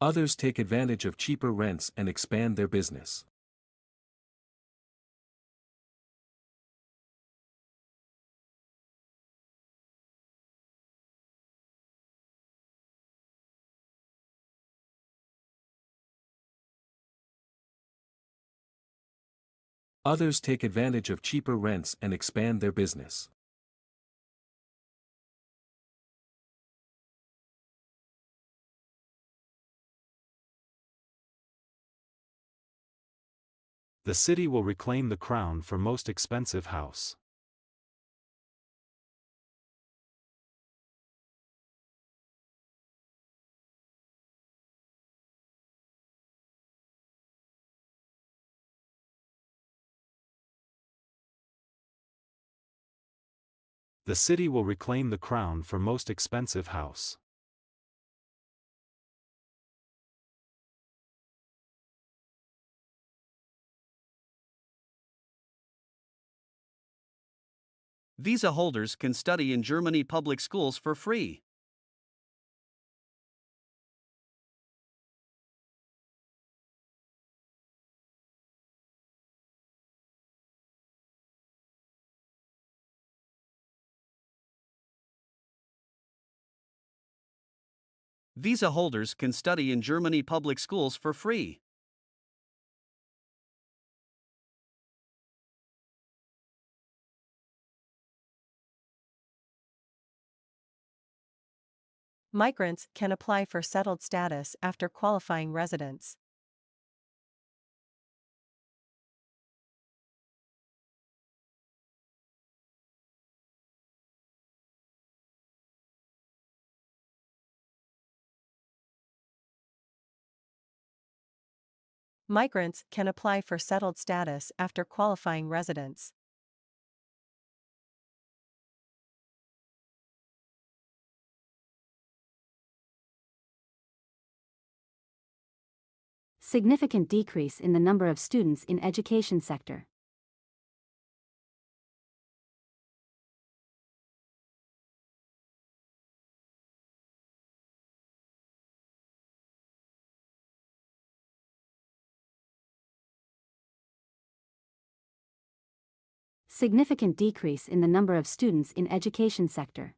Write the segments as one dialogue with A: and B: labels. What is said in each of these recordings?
A: Others take advantage of cheaper rents and expand their business. Others take advantage of cheaper rents and expand their business.
B: The city will reclaim the crown for most expensive house. The city will reclaim the crown for most expensive house.
C: Visa holders can study in Germany public schools for free. Visa holders can study in Germany public schools for free.
D: Migrants can apply for settled status after qualifying residence. Migrants can apply for settled status after qualifying residence.
E: Significant decrease in the number of students in education sector. Significant decrease in the number of students in education sector.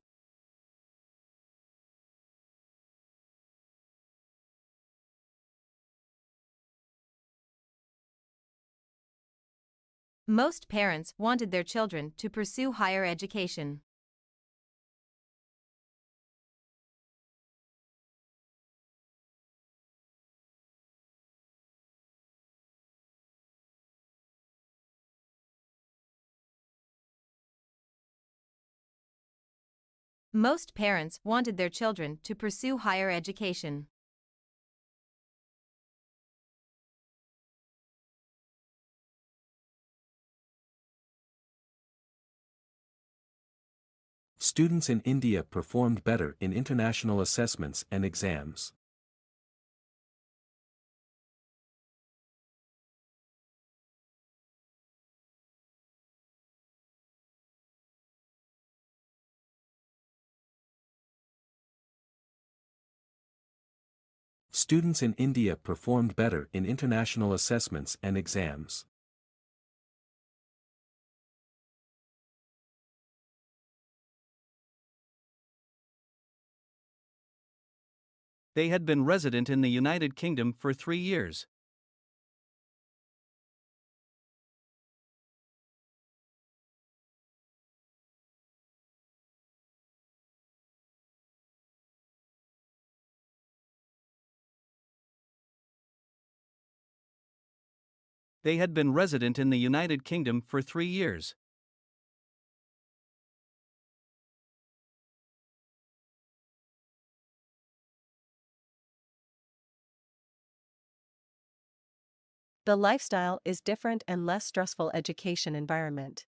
F: Most parents wanted their children to pursue higher education. Most parents wanted their children to pursue higher education.
A: Students in India performed better in international assessments and exams. Students in India performed better in international assessments and exams.
C: They had been resident in the United Kingdom for 3 years. They had been resident in the United Kingdom for 3 years.
D: The lifestyle is different and less stressful education environment.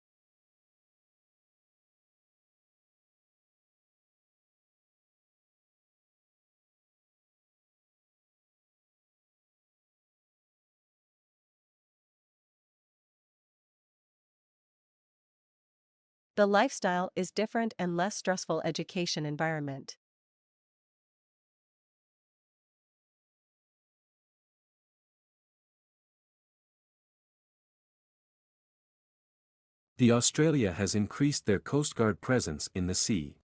D: The lifestyle is different and less stressful education environment.
A: The Australia has increased their Coast Guard presence in the sea.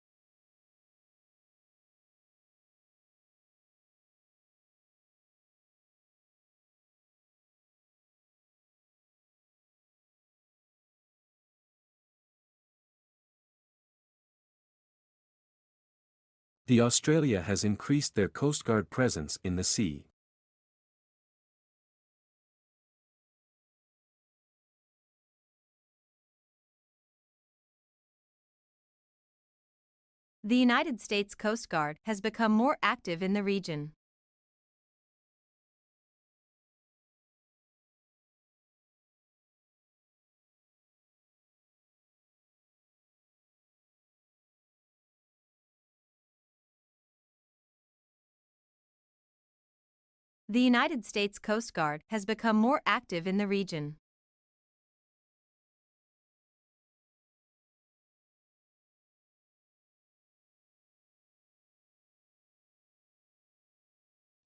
A: The Australia has increased their Coast Guard presence in the sea.
F: The United States Coast Guard has become more active in the region. The United States Coast Guard has become more active in the region.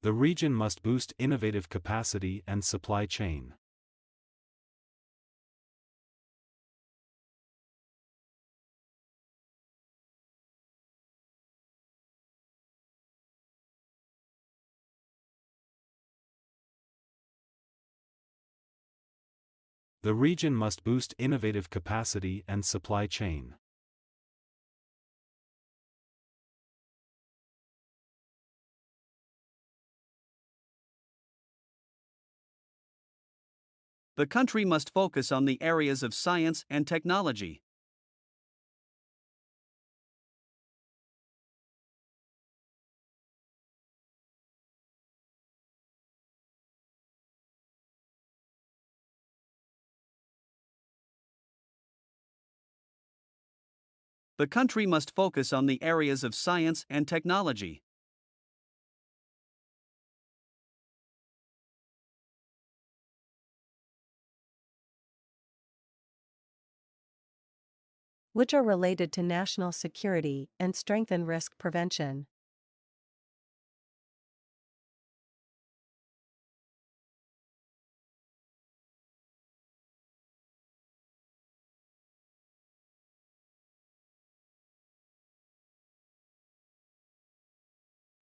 B: The region must boost innovative capacity and supply chain. The region must boost innovative capacity and supply chain.
C: The country must focus on the areas of science and technology. The country must focus on the areas of science and technology.
D: Which are related to national security and strengthen risk prevention.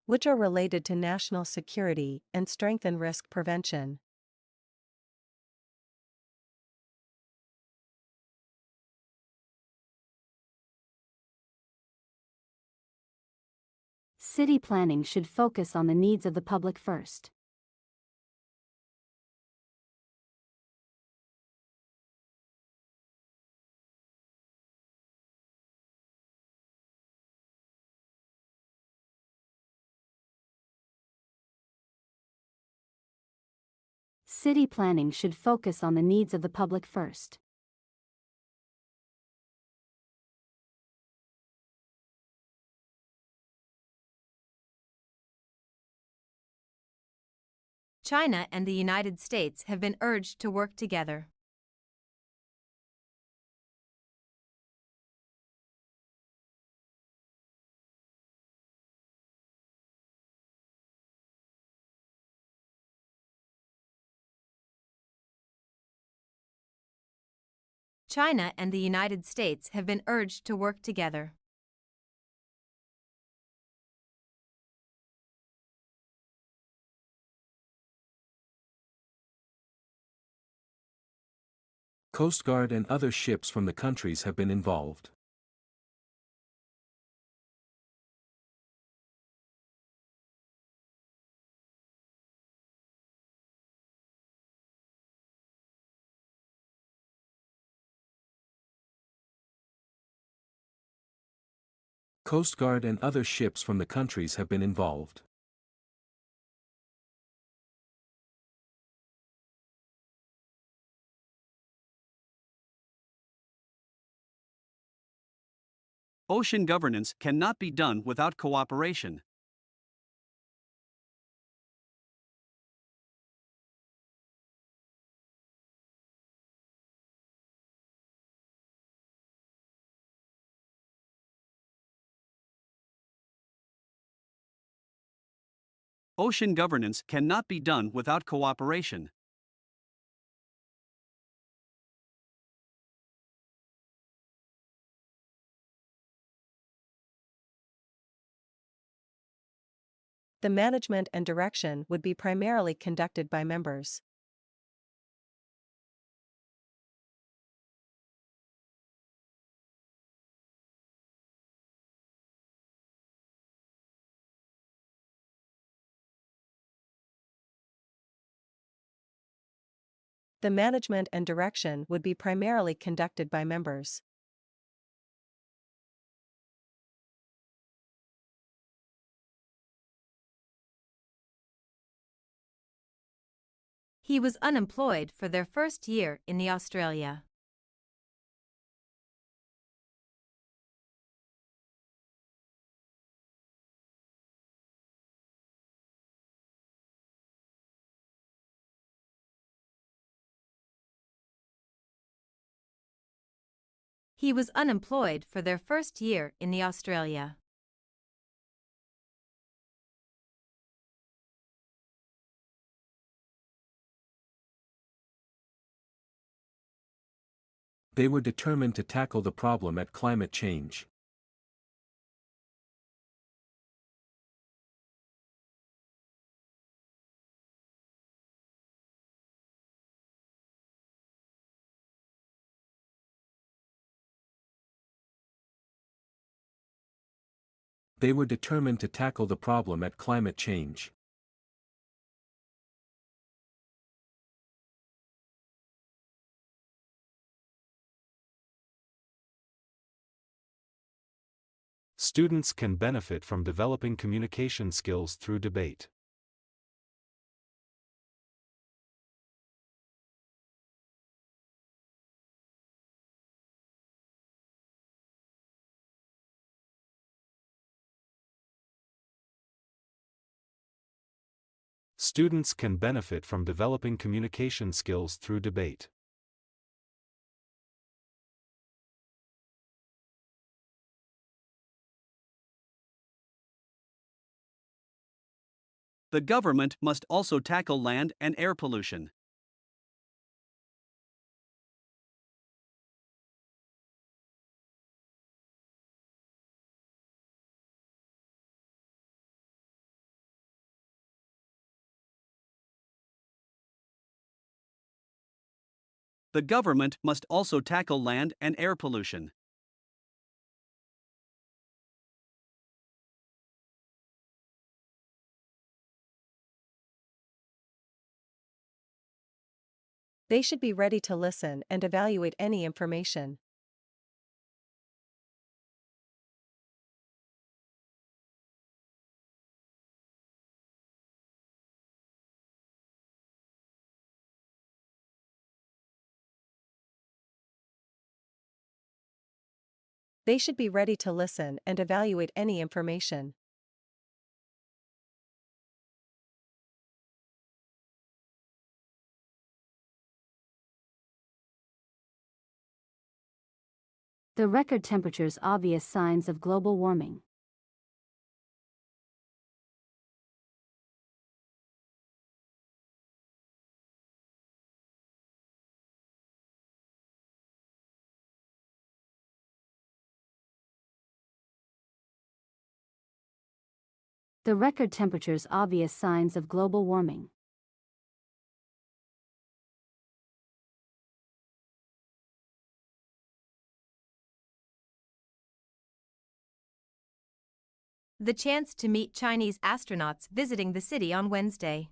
D: Which are related to national security and strengthen risk prevention.
E: City planning should focus on the needs of the public first. City planning should focus on the needs of the public first.
F: China and the United States have been urged to work together. China and the United States have been urged to work together.
A: Coast Guard and other ships from the countries have been involved. Coast Guard and other ships from the countries have been involved.
C: Ocean governance cannot be done without cooperation. Ocean governance cannot be done without cooperation.
D: The management and direction would be primarily conducted by members. The management and direction would be primarily conducted by members.
F: He was unemployed for their first year in the Australia. He was unemployed for their first year in the Australia.
A: They were determined to tackle the problem at climate change. They were determined to tackle the problem at climate change.
B: Students can benefit from developing communication skills through debate. Students can benefit from developing communication skills through debate.
C: The government must also tackle land and air pollution. The government must also tackle land and air pollution.
D: They should be ready to listen and evaluate any information. They should be ready to listen and evaluate any information.
E: The record temperatures obvious signs of global warming. The record temperatures obvious signs of global warming.
F: The chance to meet Chinese astronauts visiting the city on Wednesday.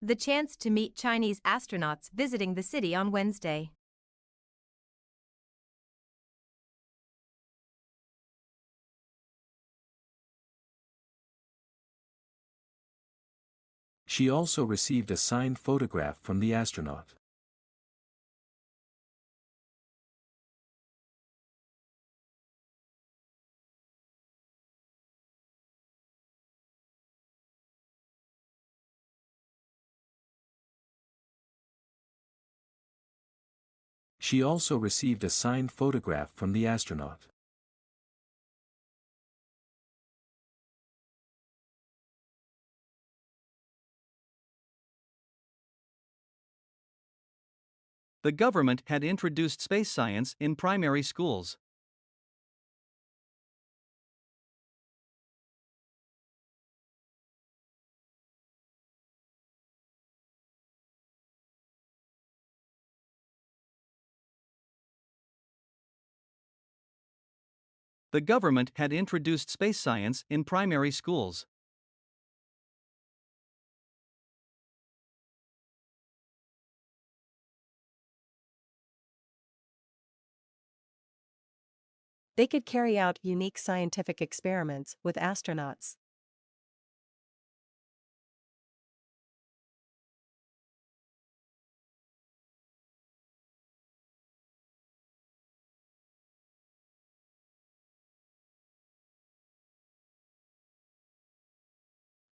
F: The chance to meet Chinese astronauts visiting the city on Wednesday.
A: She also received a signed photograph from the astronaut. She also received a signed photograph from the astronaut.
C: The government had introduced space science in primary schools. The government had introduced space science in primary schools.
D: They could carry out unique scientific experiments with astronauts.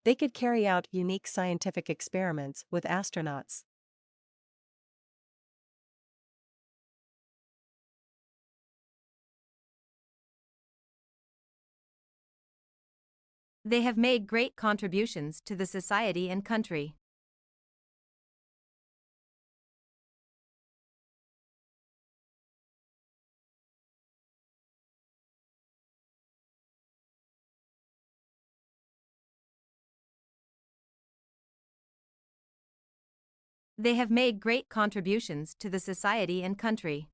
D: They could carry out unique scientific experiments with astronauts.
F: They have made great contributions to the society and country. They have made great contributions to the society and country.